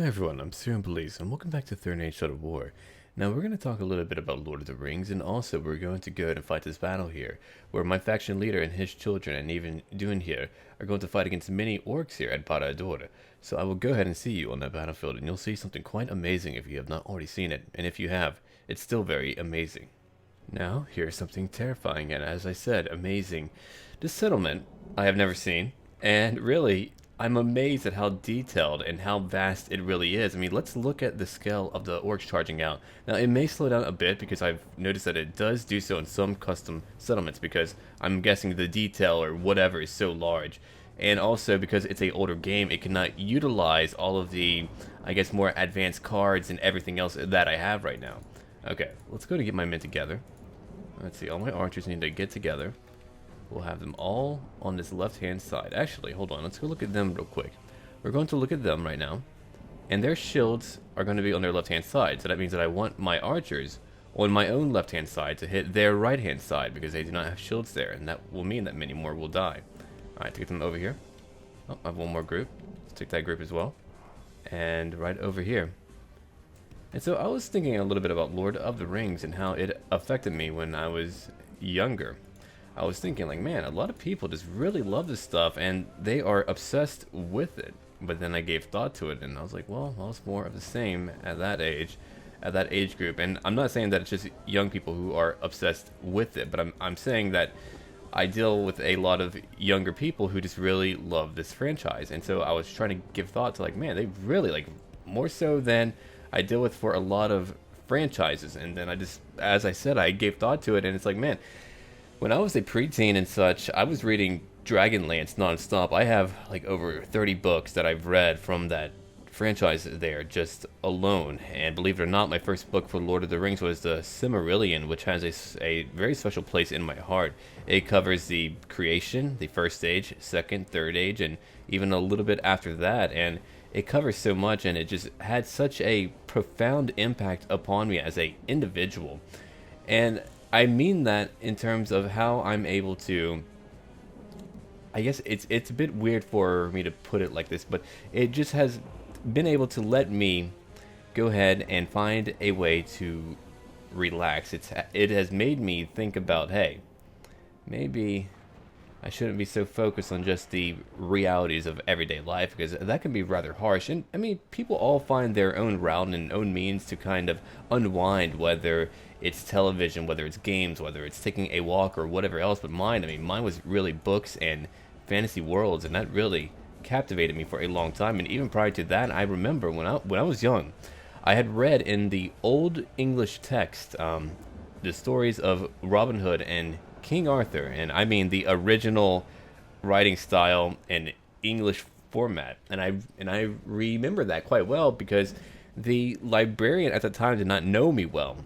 Hi everyone, I'm SurrealBeliefs and welcome back to Third Age Shadow War. Now we're going to talk a little bit about Lord of the Rings, and also we're going to go ahead and fight this battle here, where my faction leader and his children and even Dune here are going to fight against many orcs here at Barad-dûr. So I will go ahead and see you on that battlefield, and you'll see something quite amazing if you have not already seen it, and if you have, it's still very amazing. Now, here's something terrifying and, as I said, amazing. This settlement I have never seen, and really, I'm amazed at how detailed and how vast it really is. I mean, let's look at the scale of the orcs charging out. Now, it may slow down a bit because I've noticed that it does do so in some custom settlements because I'm guessing the detail or whatever is so large. And also because it's a older game, it cannot utilize all of the, I guess, more advanced cards and everything else that I have right now. Okay, let's go to get my men together. Let's see, all my archers need to get together. We'll have them all on this left-hand side. Actually, hold on. Let's go look at them real quick. We're going to look at them right now. And their shields are going to be on their left-hand side. So that means that I want my archers on my own left-hand side to hit their right-hand side because they do not have shields there. And that will mean that many more will die. Alright, to get them over here. Oh, I have one more group. Let's take that group as well. And right over here. And so I was thinking a little bit about Lord of the Rings and how it affected me when I was younger. I was thinking like, man, a lot of people just really love this stuff and they are obsessed with it. But then I gave thought to it and I was like, well, it's more of the same at that age group. And I'm not saying that it's just young people who are obsessed with it, but I'm saying that I deal with a lot of younger people who just really love this franchise. And so I was trying to give thought to like, man, they really like more so than I deal with for a lot of franchises. And then I just, as I said, I gave thought to it and it's like, man, when I was a preteen and such, I was reading Dragonlance nonstop. I have like over 30 books that I've read from that franchise there just alone. And believe it or not, my first book for Lord of the Rings was the Silmarillion, which has a very special place in my heart. It covers the creation, the first age, second, third age, and even a little bit after that. And it covers so much, and it just had such a profound impact upon me as a individual. And I mean that in terms of how I'm able to, I guess it's a bit weird for me to put it like this, but it just has been able to let me go ahead and find a way to relax. It has made me think about, hey, maybe I shouldn't be so focused on just the realities of everyday life because that can be rather harsh. And I mean, people all find their own route and own means to kind of unwind, whether it's television, whether it's games, whether it's taking a walk or whatever else. But mine was really books and fantasy worlds, and that really captivated me for a long time. And even prior to that, I remember when I was young, I had read in the old English text the stories of Robin Hood and King Arthur, and I mean the original writing style and English format, and I remember that quite well because the librarian at the time did not know me well,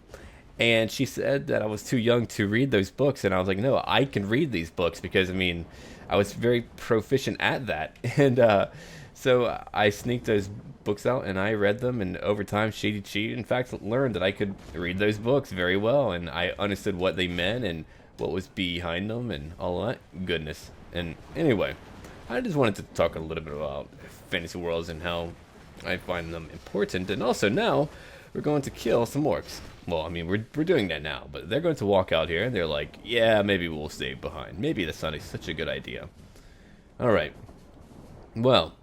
and she said that I was too young to read those books, and I was like, no, I can read these books because I mean I was very proficient at that, and so I sneaked those books out and I read them, and over time she in fact learned that I could read those books very well, and I understood what they meant and what was behind them and all that goodness. And anyway, I just wanted to talk a little bit about fantasy worlds and how I find them important. And also now we're going to kill some orcs. Well, I mean, we're doing that now, but they're going to walk out here and they're like, yeah, maybe we'll stay behind. Maybe that's not such a good idea. All right. Well,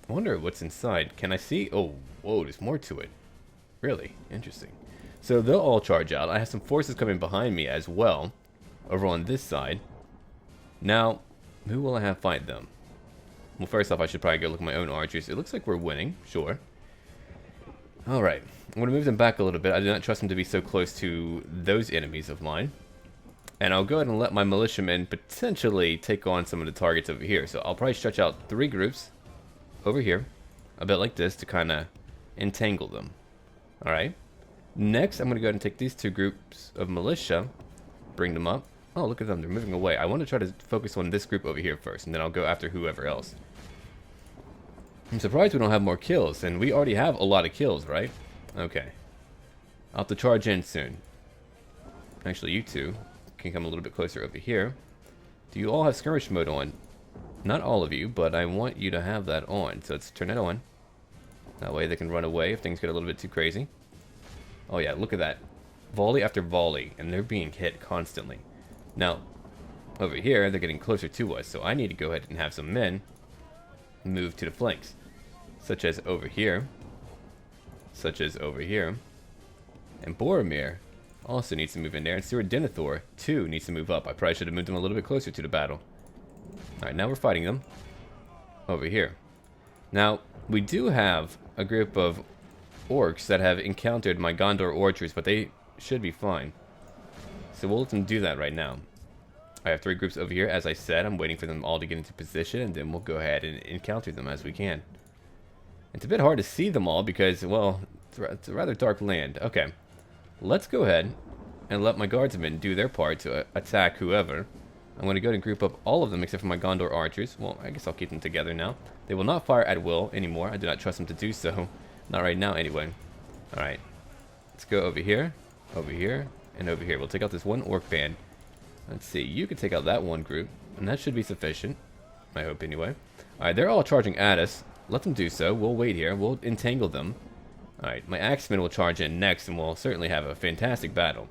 I wonder what's inside. Can I see? Oh, whoa, there's more to it. Really interesting. So they'll all charge out. I have some forces coming behind me as well, over on this side. Now, who will I have fight them? Well, first off, I should probably go look at my own archers. It looks like we're winning, sure. Alright, I'm going to move them back a little bit. I do not trust them to be so close to those enemies of mine. And I'll go ahead and let my militiamen potentially take on some of the targets over here. So I'll probably stretch out 3 groups over here, a bit like this, to kind of entangle them. Alright. Next, I'm going to go ahead and take these 2 groups of militia, bring them up. Oh, look at them, they're moving away. I want to try to focus on this group over here first, and then I'll go after whoever else. I'm surprised we don't have more kills, and we already have a lot of kills, right? Okay. I'll have to charge in soon. Actually, you 2 can come a little bit closer over here. Do you all have skirmish mode on? Not all of you, but I want you to have that on, so let's turn it on. That way they can run away if things get a little bit too crazy. Oh yeah, look at that. Volley after volley, and they're being hit constantly. Now, over here, they're getting closer to us, so I need to go ahead and have some men move to the flanks. Such as over here. Such as over here. And Boromir also needs to move in there, and Denethor, too, needs to move up. I probably should have moved them a little bit closer to the battle. Alright, now we're fighting them. Over here. Now, we do have a group of orcs that have encountered my Gondor archers, but they should be fine. So we'll let them do that right now. I have 3 groups over here. As I said, I'm waiting for them all to get into position, and then we'll go ahead and encounter them as we can. It's a bit hard to see them all because, well, it's a rather dark land. Okay, let's go ahead and let my guardsmen do their part to attack whoever. I'm going to go ahead and group up all of them except for my Gondor archers. Well, I guess I'll keep them together now. They will not fire at will anymore. I do not trust them to do so. Not right now, anyway. Alright. Let's go over here, and over here. We'll take out this one orc band. Let's see. You can take out that one group, and that should be sufficient. I hope, anyway. Alright, they're all charging at us. Let them do so. We'll wait here. We'll entangle them. Alright, my axemen will charge in next, and we'll certainly have a fantastic battle.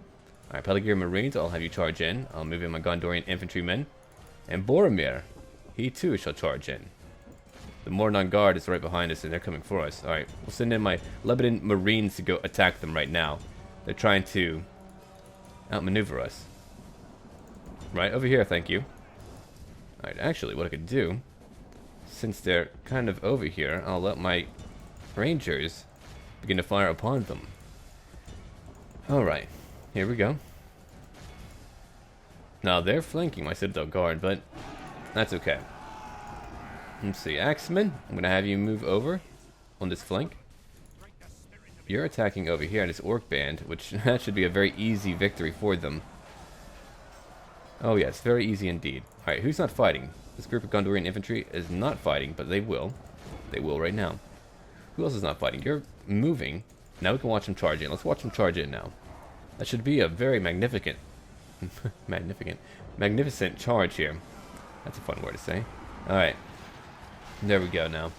Alright, Peligir Marines, I'll have you charge in. I'll move in my Gondorian infantrymen. And Boromir, he too shall charge in. The Mornon Guard is right behind us, and they're coming for us. Alright, we'll send in my Lebanon Marines to go attack them right now. They're trying to outmaneuver us. Right, over here, thank you. Alright, actually, what I could do, since they're kind of over here, I'll let my Rangers begin to fire upon them. Alright, here we go. Now, they're flanking my Citadel Guard, but that's okay. Let's see, Axeman, I'm going to have you move over on this flank. You're attacking over here in this Orc Band, which that should be a very easy victory for them. Oh yes, very easy indeed. Alright, who's not fighting? This group of Gondorian infantry is not fighting, but they will. They will right now. Who else is not fighting? You're moving. Now we can watch them charge in. Let's watch them charge in now. That should be a very magnificent charge here. That's a fun word to say. Alright. There we go now.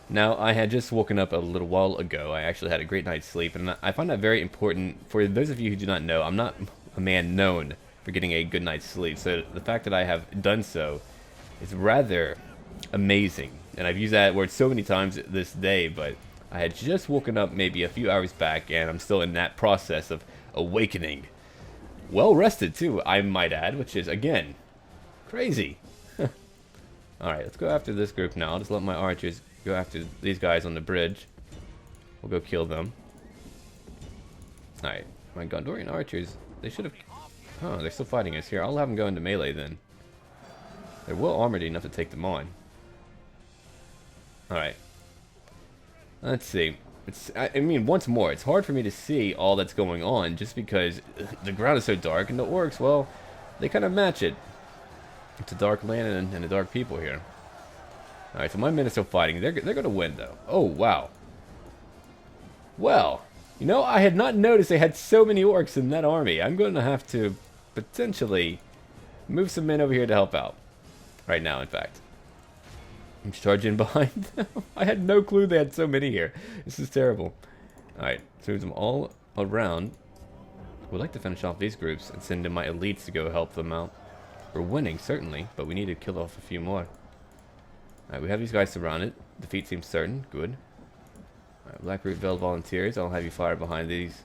Now, I had just woken up a little while ago. I actually had a great night's sleep, and I find that very important. For those of you who do not know, I'm not a man known for getting a good night's sleep, so the fact that I have done so is rather amazing. And I've used that word so many times this day, but I had just woken up maybe a few hours back, and I'm still in that process of awakening. Well rested, too, I might add, which is, again, crazy. Alright, let's go after this group now. I'll just let my archers go after these guys on the bridge. We'll go kill them. Alright, my Gondorian archers, they should have... Oh, they're still fighting us here. I'll have them go into melee then. They're well armored enough to take them on. Alright. Let's see. I mean, once more, it's hard for me to see all that's going on just because the ground is so dark, and the orcs, well, they kind of match it. It's a dark land and a dark people here. Alright, so my men are still fighting. They're going to win, though. Oh, wow. Well, you know, I had not noticed they had so many orcs in that army. I'm going to have to potentially move some men over here to help out. Right now, in fact. I'm charging behind them. I had no clue they had so many here. This is terrible. Alright, so move them all around. We'd like to finish off these groups and send in my elites to go help them out. We're winning, certainly, but we need to kill off a few more. Alright, we have these guys surrounded. Defeat seems certain. Good. Alright, Blackroot Vale Volunteers. I'll have you fire behind these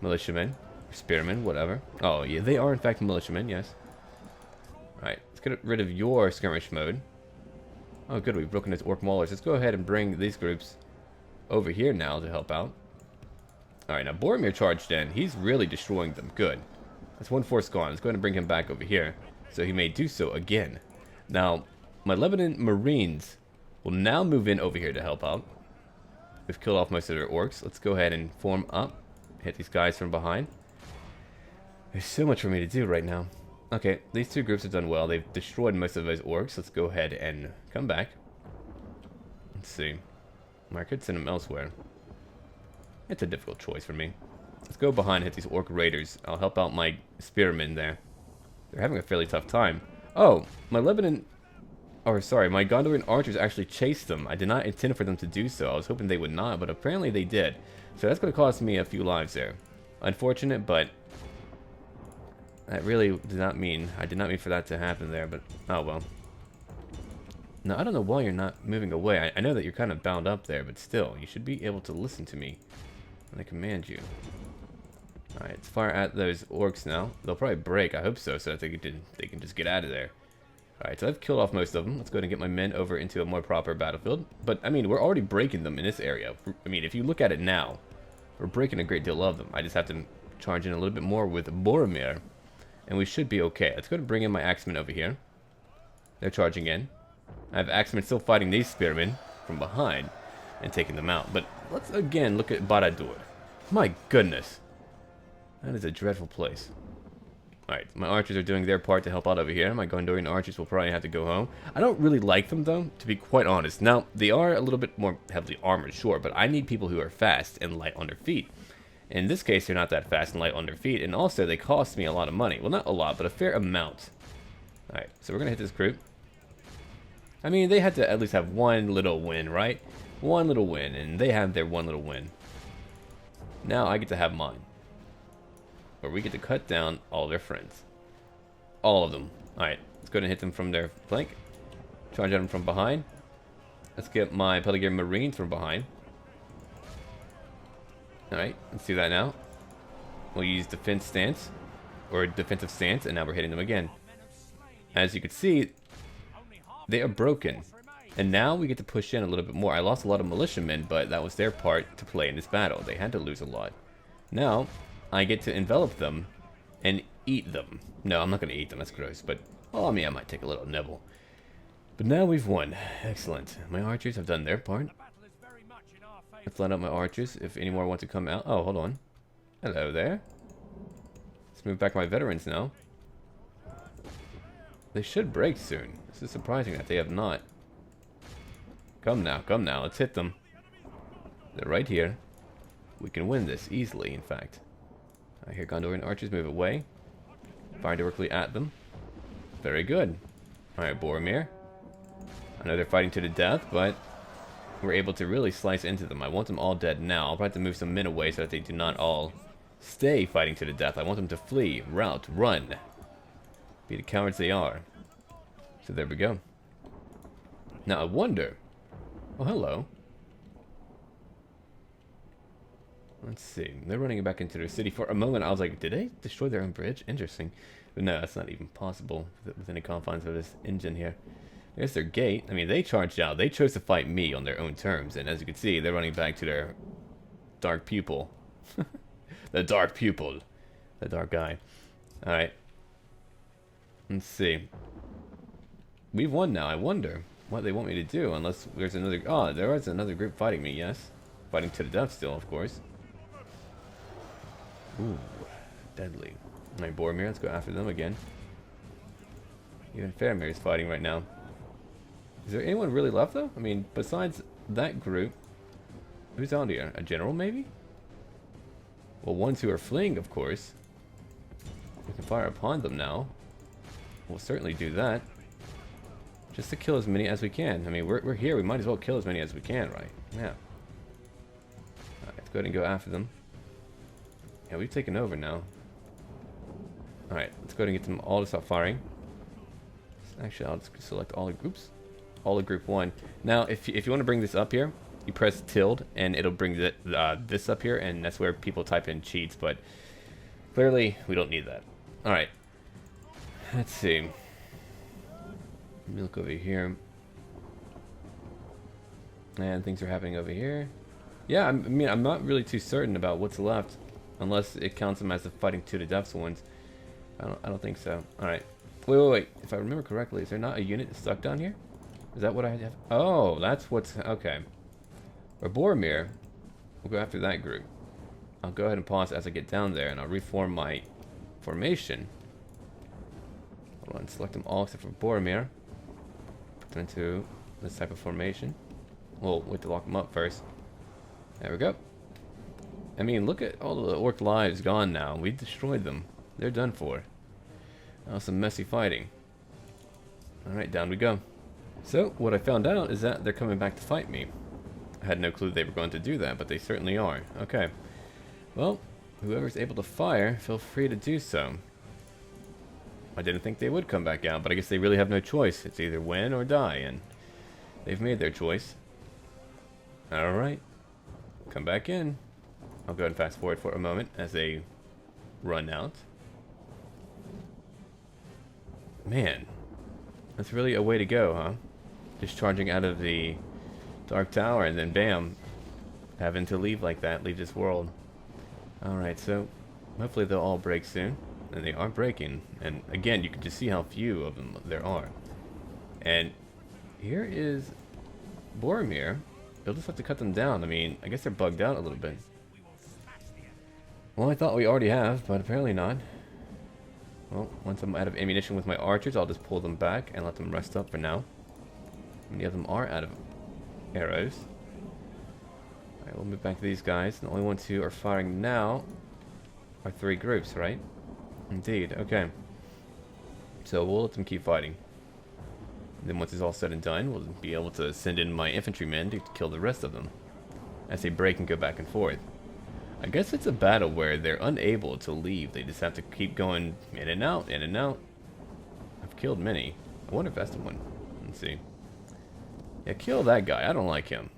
militiamen. Or spearmen, whatever. Oh, yeah, they are in fact militiamen, yes. Alright, let's get rid of your skirmish mode. Oh, good, we've broken his orc maulers. Let's go ahead and bring these groups over here now to help out. Alright, now Boromir charged in. He's really destroying them. Good. That's one force gone. Let's go ahead and bring him back over here, so he may do so again. Now, my Lebanon Marines will now move in over here to help out. We've killed off most of their orcs. Let's go ahead and form up. Hit these guys from behind. There's so much for me to do right now. Okay, these two groups have done well. They've destroyed most of those orcs. Let's go ahead and come back. Let's see. I could send them elsewhere. It's a difficult choice for me. Let's go behind and hit these orc raiders. I'll help out my spearmen there. They're having a fairly tough time. Oh, my Lebanon Or sorry, my Gondorian archers actually chased them. I did not intend for them to do so. I was hoping they would not, but apparently they did. So that's going to cost me a few lives there. Unfortunate, but that really did not mean, I did not mean for that to happen there, but oh well. Now, I don't know why you're not moving away. I know that you're kind of bound up there, but still, you should be able to listen to me when I command you. Alright, let's fire at those orcs now. They'll probably break, I hope so, so that they can just get out of there. Alright, so I've killed off most of them. Let's go ahead and get my men over into a more proper battlefield. But, I mean, we're already breaking them in this area. I mean, if you look at it now, we're breaking a great deal of them. I just have to charge in a little bit more with Boromir, and we should be okay. Let's go ahead and bring in my axemen over here. They're charging in. I have axemen still fighting these spearmen from behind and taking them out. But let's again look at Barad-dûr. My goodness. That is a dreadful place. Alright, my archers are doing their part to help out over here. My Gondorian archers will probably have to go home. I don't really like them, though, to be quite honest. Now, they are a little bit more heavily armored, sure, but I need people who are fast and light on their feet. In this case, they're not that fast and light on their feet, and also they cost me a lot of money. Well, not a lot, but a fair amount. Alright, so we're going to hit this group. I mean, they had to at least have one little win, right? One little win, and they have their one little win. Now I get to have mine. Where we get to cut down all their friends. All of them. Alright, let's go ahead and hit them from their flank. Charge at them from behind. Let's get my Peligare Marines from behind. Alright, let's do that now. We'll use defense stance. Or defensive stance, and now we're hitting them again. As you can see, they are broken. And now we get to push in a little bit more. I lost a lot of militiamen, but that was their part to play in this battle. They had to lose a lot. Now, I get to envelop them and eat them. No, I'm not going to eat them. That's gross. But, oh, I mean, I might take a little nibble. But now we've won. Excellent. My archers have done their part. Let's line up my archers if any more want to come out. Oh, hold on. Hello there. Let's move back my veterans now. They should break soon. This is surprising that they have not. Come now, let's hit them. They're right here. We can win this easily, in fact. I hear Gondorian archers move away. Fire directly at them. Very good. Alright, Boromir. I know they're fighting to the death, but we're able to really slice into them. I want them all dead now. I'll probably have to move some men away so that they do not all stay fighting to the death. I want them to flee, rout, run. Be the cowards they are. So there we go. Now I wonder... Oh, hello. Let's see. They're running back into their city. For a moment, I was like, did they destroy their own bridge? Interesting. But no, that's not even possible within the confines of this engine here. There's their gate. I mean, they charged out. They chose to fight me on their own terms. And as you can see, they're running back to their dark pupil. The dark pupil. The dark guy. Alright. Let's see. We've won now. I wonder what they want me to do, unless there's another... Oh, there is another group fighting me, yes. Fighting to the death still, of course. Ooh, deadly. Alright, Boromir, let's go after them again. Even Faramir is fighting right now. Is there anyone really left, though? I mean, besides that group, who's on here? A general, maybe? Well, ones who are fleeing, of course. We can fire upon them now. We'll certainly do that. Just to kill as many as we can. I mean, we're here. We might as well kill as many as we can, right? Yeah. Alright, let's go ahead and go after them. Yeah, we've taken over now. Alright, let's go ahead and get them all to stop firing. Actually, I'll just select all the groups. All of group 1. Now, if you want to bring this up here, you press tilde, and it'll bring this up here, and that's where people type in cheats, but clearly, we don't need that. Alright. Let's see. Let me look over here. And things are happening over here. Yeah, I mean, I'm not really too certain about what's left, unless it counts them as the fighting to the death ones. I don't think so. All right. Wait. If I remember correctly, is there not a unit stuck down here? Is that what I have? Oh, that's what's okay. Or Boromir. We'll go after that group. I'll go ahead and pause as I get down there, and I'll reform my formation. Hold on, select them all except for Boromir. Put them into this type of formation. We'll wait to lock them up first. There we go. I mean, look at all the orc lives gone now. We destroyed them. They're done for. That was some messy fighting. Alright, down we go. So, what I found out is that they're coming back to fight me. I had no clue they were going to do that, but they certainly are. Okay. Well, whoever's able to fire, feel free to do so. I didn't think they would come back out, but I guess they really have no choice. It's either win or die, and they've made their choice. Alright. Come back in. I'll go ahead and fast forward for a moment as they run out. Man, that's really a way to go, huh? Just charging out of the Dark Tower and then bam, having to leave like that, leave this world. Alright, so hopefully they'll all break soon. And they are breaking. And again, you can just see how few of them there are. And here is Boromir. They'll just have to cut them down. I mean, I guess they're bugged out a little bit. Well, I thought we already have, but apparently not. Well, once I'm out of ammunition with my archers, I'll just pull them back and let them rest up for now. Many of them are out of arrows. Alright, we'll move back to these guys. The only ones who are firing now are 3 groups, right? Indeed, okay. So we'll let them keep fighting. And then once it's all said and done, we'll be able to send in my infantrymen to kill the rest of them as they break and go back and forth. I guess it's a battle where they're unable to leave. They just have to keep going in and out, in and out. I've killed many. I wonder if that's the one. Let's see. Yeah, kill that guy. I don't like him.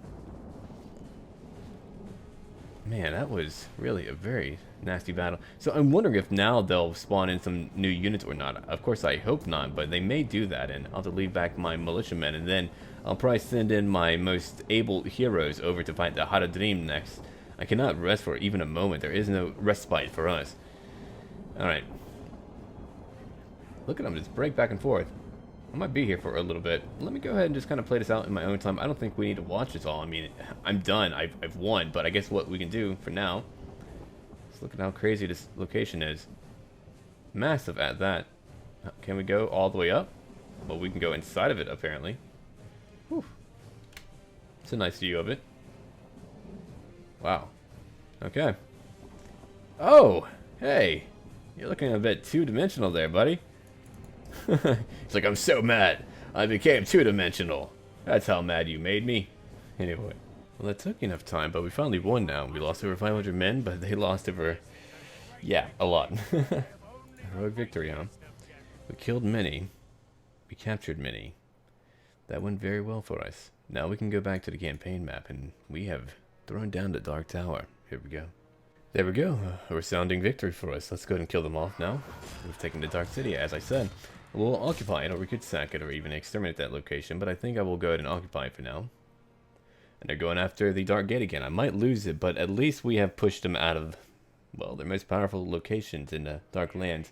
Man, that was really a very nasty battle. So I'm wondering if now they'll spawn in some new units or not. Of course, I hope not, but they may do that, and I'll have to leave back my militiamen, and then I'll probably send in my most able heroes over to fight the Barad-dûr next. I cannot rest for even a moment. There is no respite for us. Alright. Look at them just break back and forth. I might be here for a little bit. Let me go ahead and just kind of play this out in my own time. I don't think we need to watch this all. I mean, I'm done. I've won, but I guess what we can do for now is look at how crazy this location is. Massive at that. Can we go all the way up? Well, we can go inside of it, apparently. Whew. It's a nice view of it. Wow. Okay. Oh! Hey! You're looking a bit two-dimensional there, buddy. It's like, I'm so mad. I became two-dimensional. That's how mad you made me. Anyway. Well, that took enough time, but we finally won now. We lost over 500 men, but they lost over... yeah, a lot. Heroic victory, huh? We killed many. We captured many. That went very well for us. Now we can go back to the campaign map, and we have thrown down the Dark Tower. Here we go. There we go. A resounding victory for us. Let's go ahead and kill them off now. We've taken the Dark City, as I said. We'll occupy it, or we could sack it, or even exterminate that location, but I think I will go ahead and occupy it for now. And they're going after the Dark Gate again. I might lose it, but at least we have pushed them out of, well, their most powerful locations in the Dark Lands.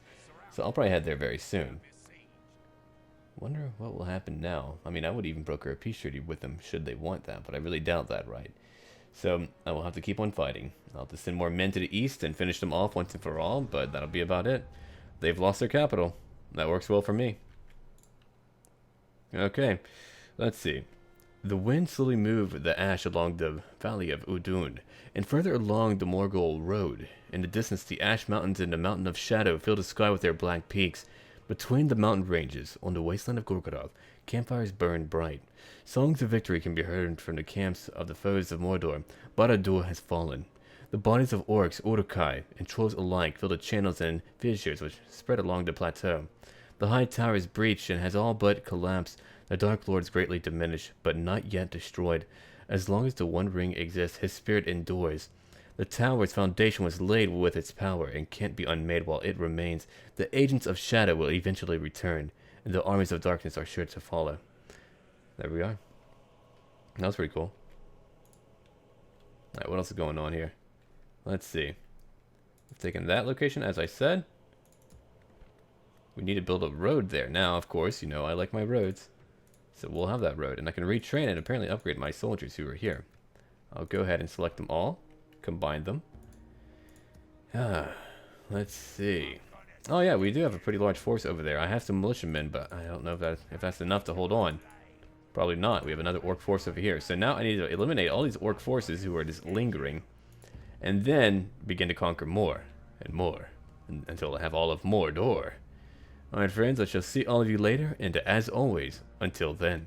So I'll probably head there very soon. Wonder what will happen now. I mean, I would even broker a peace treaty with them should they want that, but I really doubt that, right? So I will have to keep on fighting. I'll have to send more men to the east and finish them off once and for all, but that'll be about it. They've lost their capital. That works well for me. Okay, let's see. The wind slowly moved the ash along the valley of Udun, and further along the Morgul Road. In the distance, the ash mountains and the mountain of shadow filled the sky with their black peaks. Between the mountain ranges, on the wasteland of Gorgoroth, campfires burned bright. Songs of victory can be heard from the camps of the foes of Mordor. Barad-dûr has fallen. The bodies of orcs, Uruk-hai, and trolls alike fill the channels and fissures which spread along the plateau. The high tower is breached and has all but collapsed. The Dark Lord is greatly diminished, but not yet destroyed. As long as the One Ring exists, his spirit endures. The tower's foundation was laid with its power and can't be unmade while it remains. The agents of shadow will eventually return, and the armies of darkness are sure to follow. There we are. That was pretty cool. Alright, what else is going on here? Let's see. We've taken that location, as I said. We need to build a road there. Now, of course, you know I like my roads. So we'll have that road. And I can retrain and apparently upgrade my soldiers who are here. I'll go ahead and select them all. Combine them. Let's see. Oh yeah, we do have a pretty large force over there. I have some militiamen, but I don't know if that's enough to hold on. Probably not. We have another orc force over here. So now I need to eliminate all these orc forces who are just lingering. And then begin to conquer more and more. Until I have all of Mordor. Alright friends, I shall see all of you later, and as always, until then.